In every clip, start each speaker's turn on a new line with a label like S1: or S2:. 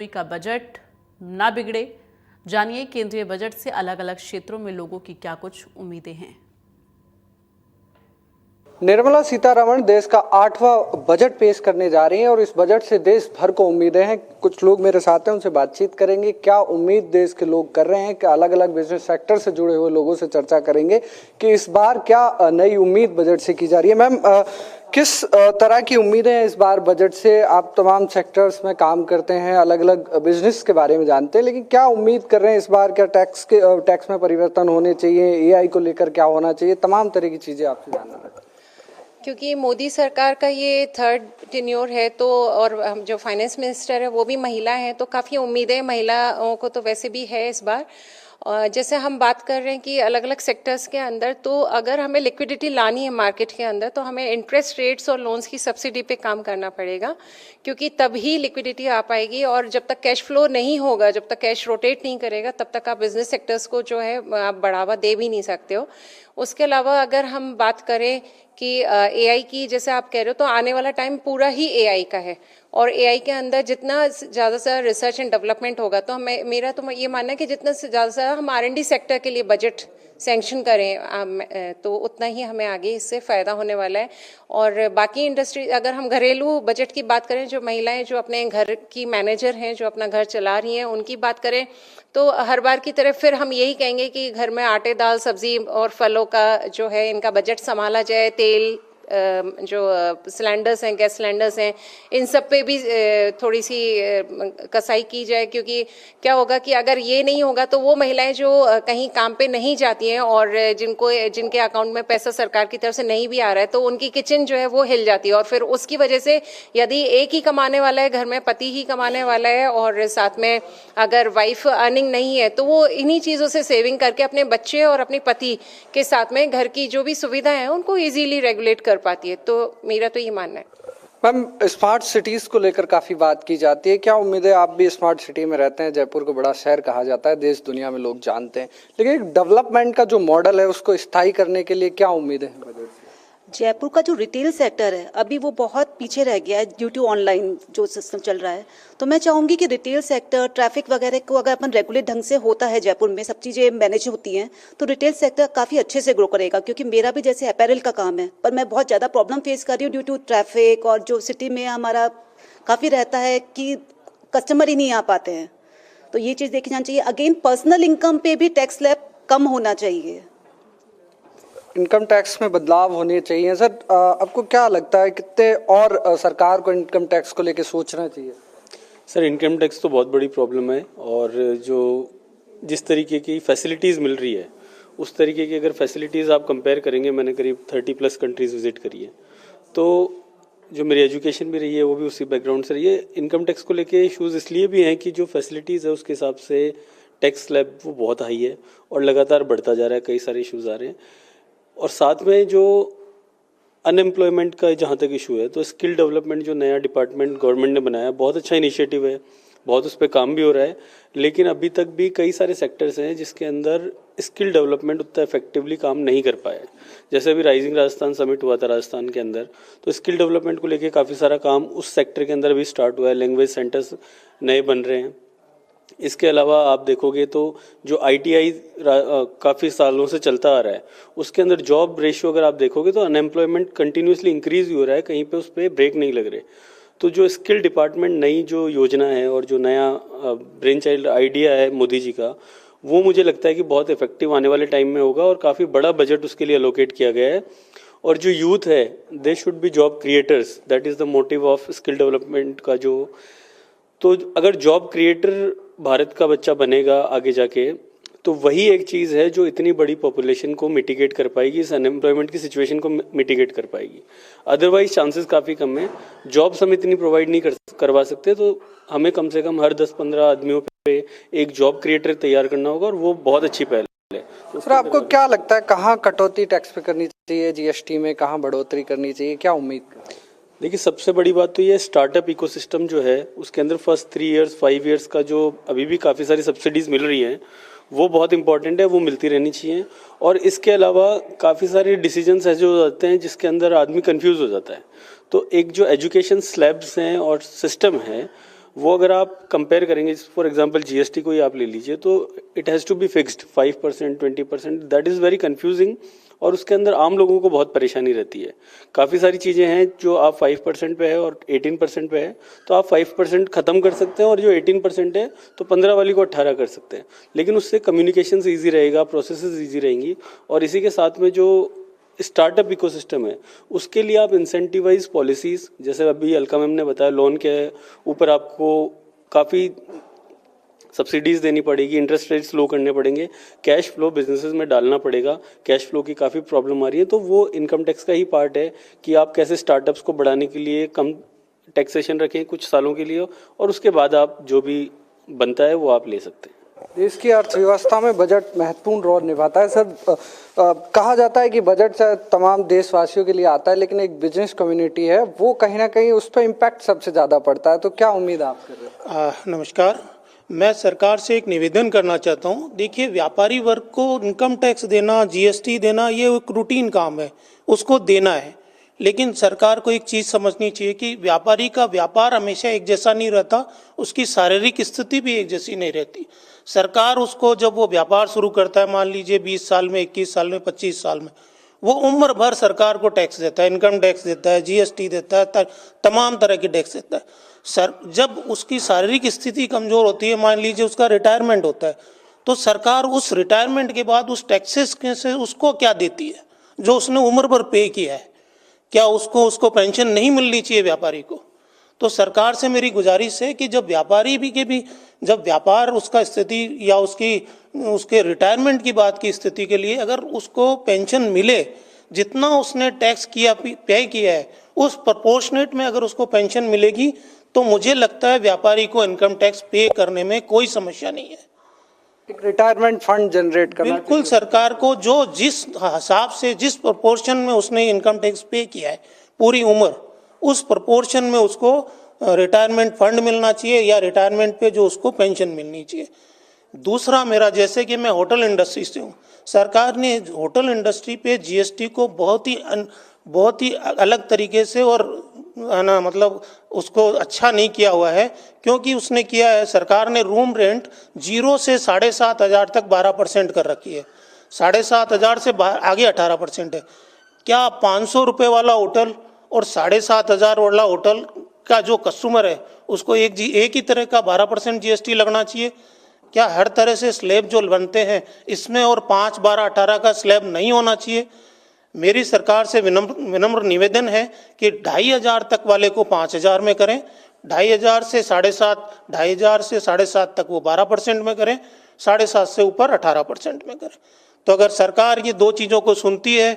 S1: का बजट ना बिगड़े। जानिए केंद्रीय बजट से अलग अलग क्षेत्रों में लोगों की क्या कुछ उम्मीदें हैं।
S2: निर्मला सीतारमण देश का 8वां बजट पेश करने जा रही हैं और इस बजट से देश भर को उम्मीदें हैं। कुछ लोग मेरे साथ हैं, उनसे बातचीत करेंगे। क्या उम्मीद देश के लोग कर रहे हैं, क्या अलग अलग बिजनेस सेक्टर से जुड़े हुए लोगों से चर्चा करेंगे कि इस बार क्या नई उम्मीद बजट से की जा रही है। मैम, किस तरह की उम्मीदें हैं इस बार बजट से? आप तमाम सेक्टर्स में काम करते हैं, अलग अलग बिजनेस के बारे में जानते हैं, लेकिन क्या उम्मीद कर रहे हैं इस बार? क्या टैक्स में परिवर्तन होने चाहिए, एआई को लेकर क्या होना चाहिए? तमाम तरह की चीजें आपसे जानना है।
S3: क्योंकि मोदी सरकार का ये थर्ड टेन्योर है तो, और हम जो फाइनेंस मिनिस्टर है वो भी महिला है, तो काफ़ी उम्मीदें महिलाओं को तो वैसे भी है इस बार। जैसे हम बात कर रहे हैं कि अलग अलग सेक्टर्स के अंदर, तो अगर हमें लिक्विडिटी लानी है मार्केट के अंदर तो हमें इंटरेस्ट रेट्स और लोन्स की सब्सिडी पे काम करना पड़ेगा, क्योंकि तभी लिक्विडिटी आ पाएगी। और जब तक कैश फ्लो नहीं होगा, जब तक कैश रोटेट नहीं करेगा, तब तक आप बिजनेस सेक्टर्स को जो है आप बढ़ावा दे भी नहीं सकते हो। उसके अलावा अगर हम बात करें कि एआई की, जैसे आप कह रहे हो, तो आने वाला टाइम पूरा ही एआई का है और एआई के अंदर जितना ज़्यादा से रिसर्च एंड डेवलपमेंट होगा, तो मेरा तो ये मानना है कि जितना से ज़्यादा हम आर&डी सेक्टर के लिए बजट सैंक्शन करें तो उतना ही हमें आगे इससे फ़ायदा होने वाला है। और बाकी इंडस्ट्री, अगर हम घरेलू बजट की बात करें, जो महिलाएं जो अपने घर की मैनेजर हैं, जो अपना घर चला रही हैं, उनकी बात करें तो हर बार की तरह फिर हम यही कहेंगे कि घर में आटे, दाल, सब्जी और फलों का जो है इनका बजट संभाला जाए। तेल, जो सिलेंडर्स हैं, गैस सिलेंडर्स हैं, इन सब पे भी थोड़ी सी कसाई की जाए, क्योंकि क्या होगा कि अगर ये नहीं होगा तो वो महिलाएं जो कहीं काम पे नहीं जाती हैं और जिनके अकाउंट में पैसा सरकार की तरफ से नहीं भी आ रहा है, तो उनकी किचन जो है वो हिल जाती है। और फिर उसकी वजह से यदि एक ही कमाने वाला है घर में, पति ही कमाने वाला है, और साथ में अगर वाइफ अर्निंग नहीं है, तो वो इन्हीं चीज़ों से सेविंग करके अपने बच्चे और अपने पति के साथ में घर की जो भी सुविधाएं हैं उनको ईजिली रेगुलेट कर पाती है। तो मेरा तो ये मानना है।
S2: मैम, स्मार्ट सिटीज को लेकर काफी बात की जाती है। क्या उम्मीद है? आप भी स्मार्ट सिटी में रहते हैं, जयपुर को बड़ा शहर कहा जाता है, देश दुनिया में लोग जानते हैं, लेकिन एक डेवलपमेंट का जो मॉडल है उसको स्थायी करने के लिए क्या उम्मीदें हैं बजट से?
S4: जयपुर का जो रिटेल सेक्टर है अभी वो बहुत पीछे रह गया है ड्यू टू ऑनलाइन जो सिस्टम चल रहा है। तो मैं चाहूँगी कि रिटेल सेक्टर, ट्रैफिक वगैरह को अगर अपन रेगुलेट ढंग से होता है, जयपुर में सब चीज़ें मैनेज होती हैं, तो रिटेल सेक्टर काफ़ी अच्छे से ग्रो करेगा। क्योंकि मेरा भी जैसे अपैरल का काम है, पर मैं बहुत ज़्यादा प्रॉब्लम फेस कर रही हूँ ड्यू टू ट्रैफिक, और जो सिटी में हमारा काफ़ी रहता है कि कस्टमर ही नहीं आ पाते हैं। तो ये चीज़ देखी जानी चाहिए। अगेन पर्सनल इनकम पे भी टैक्स स्लैब कम होना चाहिए।
S2: इनकम टैक्स में बदलाव होने चाहिए। सर, आपको क्या लगता है कितने और सरकार को इनकम टैक्स को लेकर सोचना चाहिए?
S5: सर, इनकम टैक्स तो बहुत बड़ी प्रॉब्लम है, और जो जिस तरीके की फैसिलिटीज़ मिल रही है उस तरीके की अगर फैसिलिटीज़ आप कंपेयर करेंगे, मैंने करीब 30+ कंट्रीज़ विजिट करी है, तो जो मेरी एजुकेशन भी रही है वो भी उसी बैकग्राउंड से रही है। इनकम टैक्स को लेके इश्यूज़ इसलिए भी हैं कि जो फैसिलिटीज़ है उसके हिसाब से टैक्स स्लैब वो बहुत हाई है और लगातार बढ़ता जा रहा है, कई सारे इश्यूज़ आ रहे हैं। और साथ में जो अनएम्प्लॉयमेंट का जहाँ तक इशू है, तो स्किल डेवलपमेंट जो नया डिपार्टमेंट गवर्नमेंट ने बनाया, बहुत अच्छा इनिशिएटिव है, बहुत उस पर काम भी हो रहा है, लेकिन अभी तक भी कई सारे सेक्टर्स हैं जिसके अंदर स्किल डेवलपमेंट उतना इफेक्टिवली काम नहीं कर पाया है। जैसे अभी राइजिंग राजस्थान समिट हुआ था राजस्थान के अंदर, तो स्किल डेवलपमेंट को लेके काफ़ी सारा काम उस सेक्टर के अंदर भी स्टार्ट हुआ है। लैंग्वेज सेंटर्स नए बन रहे हैं। इसके अलावा आप देखोगे तो जो ITI काफ़ी सालों से चलता आ रहा है, उसके अंदर जॉब रेशियो अगर आप देखोगे तो अनएम्प्लॉयमेंट कंटिन्यूसली इंक्रीज ही हो रहा है, कहीं पे उस पर ब्रेक नहीं लग रहे। तो जो स्किल डिपार्टमेंट नई जो योजना है और जो नया ब्रेन चाइल्ड आइडिया है मोदी जी का, वो मुझे लगता है कि बहुत इफेक्टिव आने वाले टाइम में होगा और काफ़ी बड़ा बजट उसके लिए एलोकेट किया गया है। और जो यूथ है, they should be job creators, that is the motive of skill development का। तो अगर जॉब क्रिएटर भारत का बच्चा बनेगा आगे जाके, तो वही एक चीज़ है जो इतनी बड़ी पॉपुलेशन को मिटिगेट कर पाएगी, इस अनएम्प्लॉयमेंट की सिचुएशन को मिटिगेट कर पाएगी। अदरवाइज चांसेस काफ़ी कम है। जॉब्स हम इतनी प्रोवाइड नहीं करवा सकते, तो हमें कम से कम हर 10-15 आदमियों पे एक जॉब क्रिएटर तैयार करना होगा, और वो बहुत अच्छी पहल है।
S2: सर, आपको क्या लगता है कहाँ कटौती टैक्स पे करनी चाहिए, GST में कहाँ बढ़ोतरी करनी चाहिए, क्या उम्मीद करते हैं?
S5: देखिए, सबसे बड़ी बात तो ये स्टार्टअप इकोसिस्टम जो है उसके अंदर फर्स्ट 3 इयर्स 5 इयर्स का जो अभी भी काफ़ी सारी सब्सिडीज़ मिल रही हैं, वो बहुत इंपॉर्टेंट है, वो मिलती रहनी चाहिए। और इसके अलावा काफ़ी सारे डिसीजंस ऐसे हो जाते हैं जिसके अंदर आदमी कंफ्यूज हो जाता है। तो एक जो एजुकेशन स्लैब्स हैं और सिस्टम है, वो अगर आप कंपेयर करेंगे, फॉर एग्जांपल जीएसटी को ही आप ले लीजिए, तो it has to be fixed 5%, 20%, that is very confusing, और उसके अंदर आम लोगों को बहुत परेशानी रहती है। काफ़ी सारी चीज़ें हैं जो आप 5% पे है और 18% पे है, तो आप 5% ख़त्म कर सकते हैं, और जो 18% है तो 15 वाली को 18 कर सकते हैं, लेकिन उससे कम्युनिकेशन ईजी रहेगा, प्रोसेसेस ईजी रहेंगी, और इसी के साथ में जो स्टार्टअप इकोसिस्टम है उसके लिए आप इंसेंटिवाइज पॉलिसीज़, जैसे अभी अलका मैम ने बताया, लोन के ऊपर आपको काफ़ी सब्सिडीज़ देनी पड़ेगी, इंटरेस्ट रेट्स लो करने पड़ेंगे, कैश फ्लो बिजनेसेस में डालना पड़ेगा, कैश फ्लो की काफ़ी प्रॉब्लम आ रही है, तो वो इनकम टैक्स का ही पार्ट है कि आप कैसे स्टार्टअप्स को बढ़ाने के लिए कम टैक्सेशन रखें कुछ सालों के लिए, और उसके बाद आप जो भी बनता है वो आप ले सकते हैं।
S2: देश की अर्थव्यवस्था में बजट महत्वपूर्ण रोल निभाता है। सर, कहा जाता है कि बजट से तमाम देशवासियों के लिए आता है, लेकिन एक बिजनेस कम्युनिटी है, वो कहीं ना कहीं उस पर इम्पैक्ट सबसे ज़्यादा पड़ता है, तो क्या उम्मीद आप कर रहे हैं?
S6: नमस्कार, मैं सरकार से एक निवेदन करना चाहता हूँ। देखिए, व्यापारी वर्ग को इनकम टैक्स देना, जीएसटी देना, ये एक रूटीन काम है, उसको देना है, लेकिन सरकार को एक चीज़ समझनी चाहिए कि व्यापारी का व्यापार हमेशा एक जैसा नहीं रहता, उसकी शारीरिक स्थिति भी एक जैसी नहीं रहती। सरकार उसको जब वो व्यापार शुरू करता है, मान लीजिए 20 साल में, 21 साल में, 25 साल में, वो उम्र भर सरकार को टैक्स देता है, इनकम टैक्स देता है, जीएसटी देता है, तमाम तरह के टैक्स देता है। सर, जब उसकी शारीरिक स्थिति कमज़ोर होती है, मान लीजिए उसका रिटायरमेंट होता है, तो सरकार उस रिटायरमेंट के बाद उस टैक्सेस से उसको क्या देती है जो उसने उम्र भर पे किया है? क्या उसको पेंशन नहीं मिलनी चाहिए व्यापारी को? तो सरकार से मेरी गुजारिश है कि जब व्यापारी भी जब व्यापार उसका स्थिति या उसके रिटायरमेंट की बात की स्थिति के लिए अगर उसको पेंशन मिले, जितना उसने टैक्स पे किया है उस प्रोपोर्शनेट में अगर उसको पेंशन मिलेगी, तो मुझे लगता है व्यापारी को इनकम टैक्स पे करने में कोई समस्या नहीं है।
S2: एक रिटायरमेंट फंड जनरेट करना
S6: बिल्कुल, सरकार को जो जिस हिसाब से, जिस प्रोपोर्शन में उसने इनकम टैक्स पे किया है पूरी उम्र, उस प्रोपोर्शन में उसको रिटायरमेंट फंड मिलना चाहिए या रिटायरमेंट पे जो उसको पेंशन मिलनी चाहिए। दूसरा, मेरा, जैसे कि मैं होटल इंडस्ट्री से हूँ, सरकार ने होटल इंडस्ट्री पे जीएसटी को बहुत ही अलग तरीके से और मतलब उसको अच्छा नहीं किया हुआ है, क्योंकि उसने किया है, सरकार ने रूम रेंट 0 से 7,500 तक 12% कर रखी है, 7,500 से आगे 18% है। क्या 500 रुपये वाला होटल और 7,500 वाला होटल का जो कस्टमर है उसको एक ही तरह का 12% जीएसटी लगना चाहिए? क्या हर तरह से स्लैब जो बनते हैं इसमें और 5, 12, 18 का स्लैब नहीं होना चाहिए? मेरी सरकार से विनम्र निवेदन है कि 2,500 तक वाले को 5,000 में करें, 2,500 से 7,500, 2,500 से 7,500 तक वो 12% में करें, 7,500 से ऊपर 18% में करें। तो अगर सरकार ये दो चीज़ों को सुनती है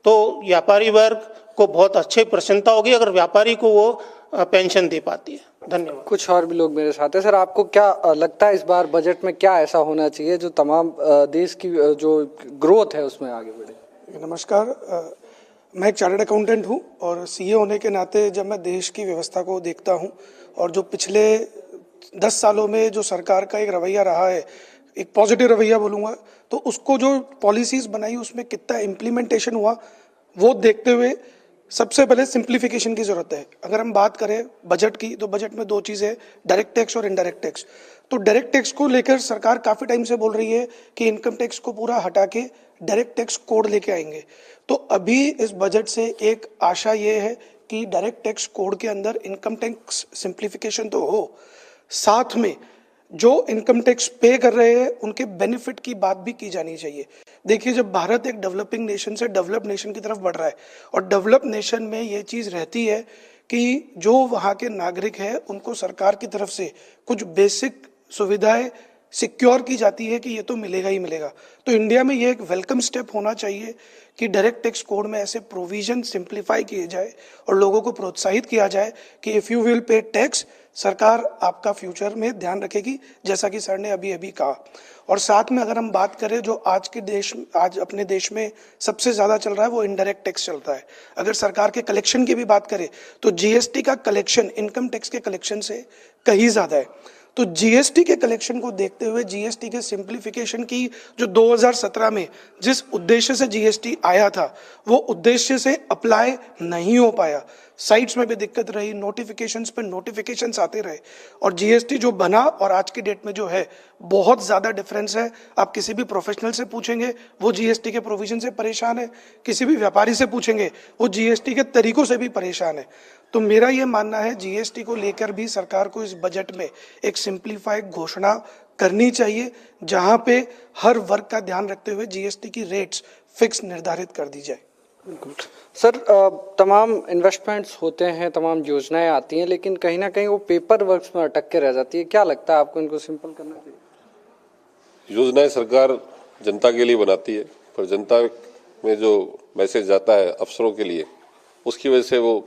S6: तो व्यापारी वर्ग को बहुत अच्छी प्रसन्नता होगी अगर व्यापारी को वो पेंशन दे पाती है। धन्यवाद।
S2: कुछ और भी लोग मेरे साथ हैं। सर, आपको क्या लगता है इस बार बजट में क्या ऐसा होना चाहिए जो तमाम देश की जो ग्रोथ है उसमें आगे बढ़े?
S7: नमस्कार, मैं एक चार्टर्ड अकाउंटेंट हूँ और सीए होने के नाते जब मैं देश की व्यवस्था को देखता हूँ और जो पिछले 10 सालों में जो सरकार का एक रवैया रहा है, एक पॉजिटिव रवैया बोलूँगा, तो उसको जो पॉलिसीज़ बनाई उसमें कितना इम्प्लीमेंटेशन हुआ वो देखते हुए सबसे पहले सिंप्लीफिकेशन की ज़रूरत है। अगर हम बात करें बजट की, तो बजट में 2 चीज़ें, डायरेक्ट टैक्स और इनडायरेक्ट टैक्स। तो डायरेक्ट टैक्स को लेकर सरकार काफ़ी टाइम से बोल रही है कि इनकम टैक्स को पूरा हटा के डायरेक्ट टैक्स कोड लेके आएंगे। तो अभी इस बजट से एक आशा ये है कि डायरेक्ट टैक्स कोड के अंदर इनकम टैक्स सिंप्लीफिकेशन तो हो, साथ में जो इनकम टैक्स पे कर रहे हैं उनके बेनिफिट की बात भी की जानी चाहिए। देखिए, जब भारत एक डेवलपिंग नेशन से डेवलप्ड नेशन की तरफ बढ़ रहा है और डेवलप्ड नेशन में ये चीज़ रहती है कि जो वहाँ के नागरिक हैं उनको सरकार की तरफ से कुछ बेसिक सुविधाएं सिक्योर की जाती है कि ये तो मिलेगा ही मिलेगा। तो इंडिया में ये एक वेलकम स्टेप होना चाहिए कि डायरेक्ट टैक्स कोड में ऐसे प्रोविजन सिंप्लीफाई किए जाए और लोगों को प्रोत्साहित किया जाए कि if you will pay tax, सरकार आपका फ्यूचर में ध्यान रखेगी, जैसा कि सर ने अभी अभी कहा। और साथ में अगर हम बात करें जो आज अपने देश में सबसे ज़्यादा चल रहा है वो इनडायरेक्ट टैक्स चलता है। अगर सरकार के कलेक्शन की भी बात करें तो जीएसटी का कलेक्शन इनकम टैक्स के कलेक्शन से कहीं ज़्यादा है। तो जीएसटी के कलेक्शन को देखते हुए जीएसटी के सिंप्लीफिकेशन की जो 2017 में जिस उद्देश्य से जीएसटी आया था वो उद्देश्य से अप्लाई नहीं हो पाया। साइट्स में भी दिक्कत रही, नोटिफिकेशंस पे नोटिफिकेशंस आते रहे और जीएसटी जो बना और आज की डेट में जो है बहुत ज़्यादा डिफरेंस है। आप किसी भी प्रोफेशनल से पूछेंगे वो जीएसटी के प्रोविजन से परेशान है, किसी भी व्यापारी से पूछेंगे वो जीएसटी के तरीकों से भी परेशान है। तो मेरा ये मानना है जीएसटी को लेकर भी सरकार को इस बजट में एक सिंप्लीफाइड घोषणा करनी चाहिए जहां पे हर वर्ग का ध्यान रखते हुए जीएसटी की रेट्स फिक्स निर्धारित कर दी जाए।
S2: सर, तमाम इन्वेस्टमेंट्स होते हैं, तमाम योजनाएं आती हैं, लेकिन कहीं ना कहीं वो पेपर वर्क्स में अटक के रह जाती है। क्या लगता है आपको इनको सिंपल करना चाहिए?
S8: योजनाएं सरकार जनता के लिए बनाती है, पर जनता में जो मैसेज जाता है अफसरों के लिए उसकी वजह से वो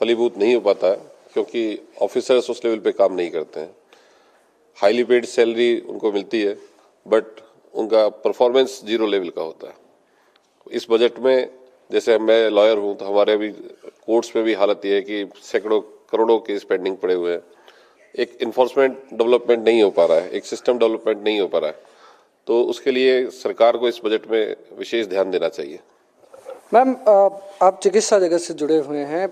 S8: फलीभूत नहीं हो पाता है, क्योंकि ऑफिसर्स उस लेवल पे काम नहीं करते हैं। हाईली पेड सैलरी उनको मिलती है बट उनका परफॉर्मेंस जीरो लेवल का होता है। इस बजट में जैसे मैं लॉयर हूं तो हमारे अभी कोर्ट्स में भी हालत ये है कि सैकड़ों करोड़ों केस पेंडिंग पड़े हुए हैं। एक इन्फोर्समेंट डेवलपमेंट नहीं हो पा रहा है, एक सिस्टम डेवलपमेंट नहीं हो पा रहा है, तो उसके लिए सरकार को इस बजट में विशेष ध्यान देना चाहिए।
S2: मैम, आप चिकित्सा जगत से जुड़े हुए हैं।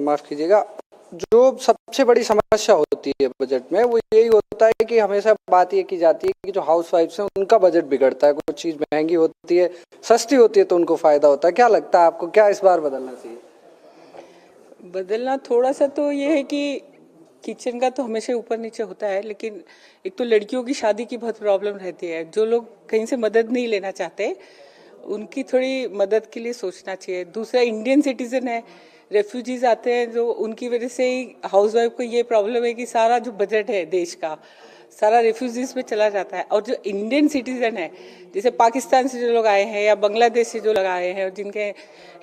S2: माफ कीजिएगा, जो सबसे बड़ी समस्या होती है बजट में वो यही होता है कि हमेशा बात ये की जाती है कि जो हाउस वाइफ्स हैं उनका बजट बिगड़ता है। कुछ चीज़ महंगी होती है, सस्ती होती है तो उनको फायदा होता है। क्या लगता है आपको, क्या इस बार बदलना चाहिए?
S9: बदलना थोड़ा सा तो ये है कि किचन का तो हमेशा ऊपर नीचे होता है, लेकिन एक तो लड़कियों की शादी की बहुत प्रॉब्लम रहती है। जो लोग कहीं से मदद नहीं लेना चाहते उनकी थोड़ी मदद के लिए सोचना चाहिए। दूसरा, इंडियन सिटीजन है, रेफ्यूजीज आते हैं जो उनकी वजह से ही हाउसवाइफ को ये प्रॉब्लम है कि सारा जो बजट है देश का सारा रेफ्यूजीज पे चला जाता है। और जो इंडियन सिटीजन है, जैसे पाकिस्तान से जो लोग आए हैं या बांग्लादेश से जो लोग आए हैं और जिनके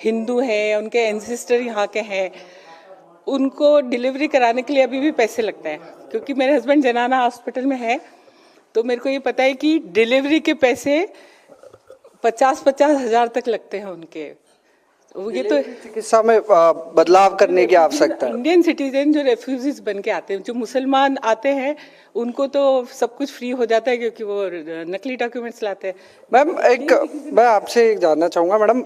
S9: हिंदू हैं, उनके एंसेस्टर यहाँ के हैं, उनको डिलीवरी कराने के लिए अभी भी पैसे लगते हैं। क्योंकि मेरे हस्बैंड जनाना हॉस्पिटल में है तो मेरे को ये पता है कि डिलीवरी के पैसे 50-50 हजार तक लगते हैं उनके। ये तो
S2: चिकित्सा में बदलाव करने की आवश्यकता है।
S9: इंडियन सिटीजन जो रेफ्यूजीज बन के आते हैं, जो मुसलमान आते हैं, उनको तो सब कुछ फ्री हो जाता है क्योंकि वो नकली डॉक्यूमेंट्स लाते हैं।
S2: मैम, मैं आपसे एक जानना चाहूँगा मैडम,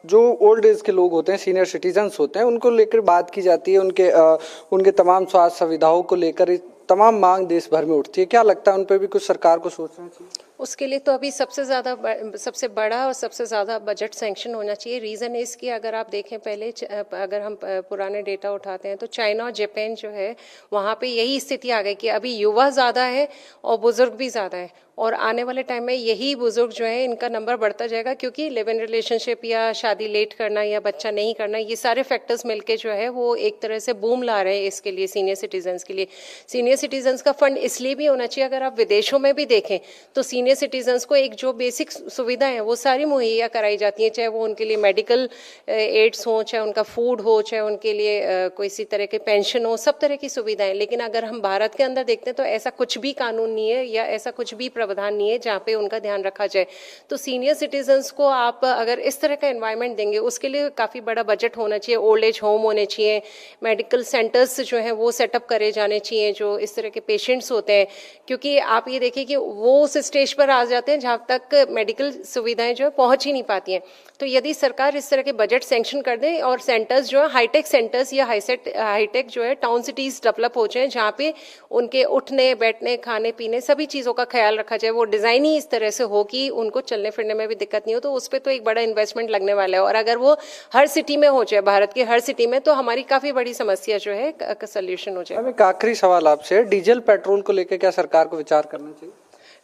S2: जो ओल्ड एज के लोग होते हैं, सीनियर सिटीजन्स होते हैं, उनको लेकर बात की जाती है, उनके तमाम स्वास्थ्य सुविधाओं को लेकर तमाम मांग देश भर में उठती है। क्या लगता है उन पर भी कुछ सरकार को सोचना चाहिए?
S3: उसके लिए तो अभी सबसे बड़ा और सबसे ज़्यादा बजट सैंक्शन होना चाहिए। रीज़न इस कि अगर आप देखें पहले, अगर हम पुराने डेटा उठाते हैं तो चाइना और जापान जो है वहाँ पे यही स्थिति आ गई कि अभी युवा ज़्यादा है और बुज़ुर्ग भी ज़्यादा है, और आने वाले टाइम में यही बुज़ुर्ग जो है इनका नंबर बढ़ता जाएगा, क्योंकि लिव इन रिलेशनशिप या शादी लेट करना या बच्चा नहीं करना, ये सारे फैक्टर्स मिलके जो है वो एक तरह से बूम ला रहे हैं इसके लिए, सीनियर सिटीजन्स के लिए। सीनियर सिटीजन्स का फंड इसलिए भी होना चाहिए, अगर आप विदेशों में भी देखें तो सीनियर सिटीजन्स को एक जो बेसिक सुविधा है वो सारी मुहैया कराई जाती हैं, चाहे वो उनके लिए मेडिकल एड्स हो, चाहे उनका फूड हो, चाहे उनके लिए कोई सी तरह के पेंशन हो, सब तरह की सुविधाएं। लेकिन अगर हम भारत के अंदर देखते हैं तो ऐसा कुछ भी कानून नहीं है या ऐसा कुछ भी प्रावधान नहीं है जहाँ पे उनका ध्यान रखा जाए। तो सीनियर सिटीजन्स को आप अगर इस तरह का एनवायरनमेंट देंगे, उसके लिए काफ़ी बड़ा बजट होना चाहिए। ओल्ड एज होम होने चाहिए, मेडिकल सेंटर्स जो हैं वो सेटअप करे जाने चाहिए जो इस तरह के पेशेंट्स होते हैं, क्योंकि आप ये देखिए कि वो उस स्टेज पर आ जाते हैं जहाँ तक मेडिकल सुविधाएं जो है पहुँच ही नहीं पाती हैं। तो यदि सरकार इस तरह के बजट सैंक्शन कर दे और सेंटर्स जो है हाईटेक सेंटर्स या हाईटेक जो है टाउन सिटीज़ डेवलप हो जाए, जहाँ पे उनके उठने बैठने खाने पीने सभी चीज़ों का ख्याल रखा जाए, वो डिज़ाइन ही इस तरह से हो कि उनको चलने फिरने में भी दिक्कत नहीं हो, तो उस पर तो एक बड़ा इन्वेस्टमेंट लगने वाला है। और अगर वो हर सिटी में हो जाए, भारत की हर सिटी में, तो हमारी काफ़ी बड़ी समस्या जो है का सल्यूशन हो जाए।
S2: एक आखिरी सवाल आपसे, डीजल पेट्रोल को लेकर क्या सरकार को विचार करना चाहिए?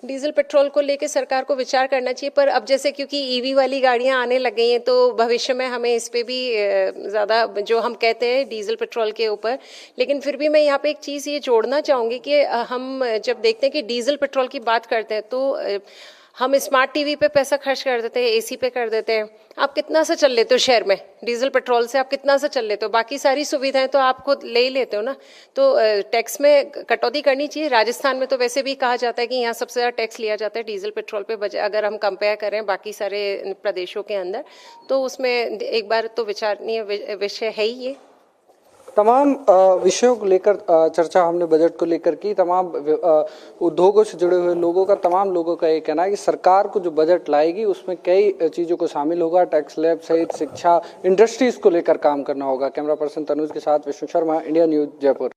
S3: डीजल पेट्रोल को लेकर सरकार को विचार करना चाहिए, पर अब जैसे क्योंकि ईवी वाली गाड़ियां आने लग गई हैं तो भविष्य में हमें इस पे भी ज़्यादा जो हम कहते हैं डीजल पेट्रोल के ऊपर, लेकिन फिर भी मैं यहाँ पे एक चीज़ ये जोड़ना चाहूँगी कि हम जब देखते हैं कि डीजल पेट्रोल की बात करते हैं तो हम स्मार्ट टीवी पे पैसा खर्च कर देते हैं, एसी पे कर देते हैं। आप कितना सा चल लेते हो शहर में डीजल पेट्रोल से, आप कितना सा चल लेते हो, बाकी सारी सुविधाएं तो आप खुद ले ही लेते हो ना। तो टैक्स में कटौती करनी चाहिए। राजस्थान में तो वैसे भी कहा जाता है कि यहाँ सबसे ज़्यादा टैक्स लिया जाता है डीजल पेट्रोल पे, अगर हम कंपेयर करें बाकी सारे प्रदेशों के अंदर, तो उसमें एक बार तो विचारणीय विषय है ही ये।
S2: तमाम विषयों को लेकर चर्चा हमने बजट को लेकर की। तमाम उद्योगों से जुड़े हुए लोगों का, तमाम लोगों का ये कहना है कि सरकार को जो बजट लाएगी उसमें कई चीज़ों को शामिल होगा। टैक्स स्लैब सहित शिक्षा, इंडस्ट्रीज को लेकर काम करना होगा। कैमरा पर्सन तनुज के साथ विष्णु शर्मा, इंडिया न्यूज, जयपुर।